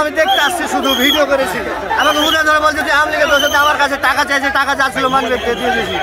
আমি দেখতে আসছি, শুধু ভিডিও করেছি। আমাকে উঠে ধরে বলছে যে আওয়ামী লীগের দোষে আমার কাছে টাকা চাইছে, টাকা চাচ্ছিল মানুষকে দিয়ে দিয়েছি।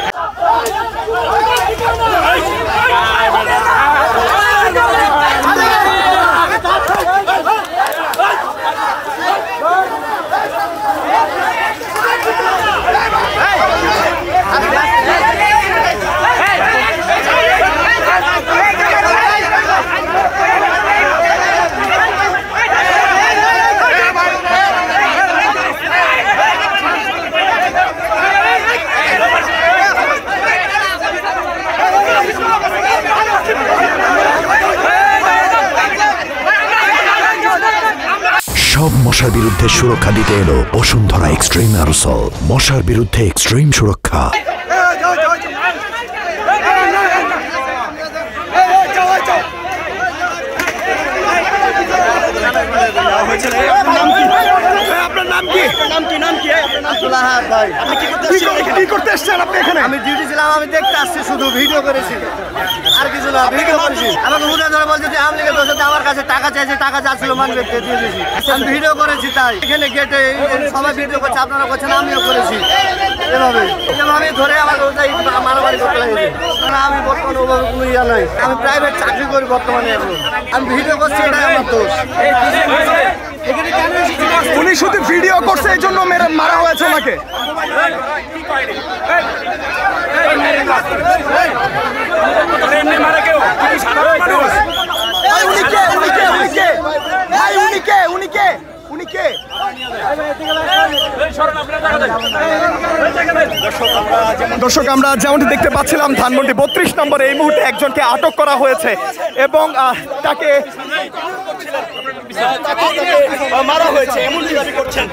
সব মশার বিরুদ্ধে সুরক্ষা দিতে এলো বসুন্ধরা এক্সট্রিম অ্যারোসল। মশার বিরুদ্ধে এক্সট্রিম সুরক্ষা। আমি ডিউটি ছিলাম, আমি দেখতে আসছি, শুধু ভিডিও করেছি, আর কিছু না। ভিডিও করেছি, আমাকে উঠে ধরে বলছে যে আওয়ামী লীগের দোষে আমার কাছে টাকা চাইছে, টাকা চাচ্ছিল মানুষকে দিয়ে দিয়েছি। আমি ভিডিও করেছি, তাই এখানে গেটে সবাই ভিডিও করছে, আপনারা করছেন, আমিও করেছি। এভাবে ধরে আমাকে মারামারি করতে লাগছে। আমি বর্তমানে ওভাবে কোনো ইয়া নাই, আমি প্রাইভেট চাকরি করি বর্তমানে। আমি ভিডিও করছি, এটাই আমার দোষ। উনি শুধু ভিডিও করছে, এই জন্য মারা হয়েছে ওনাকে। দর্শক, আমরা যেমনটি দেখতে পাচ্ছিলাম ধানমন্ডি 32 নম্বরে এই মুহূর্তে একজনকে আটক করা হয়েছে এবং তাকে মারা হয়েছে এমন দাবি করছেন।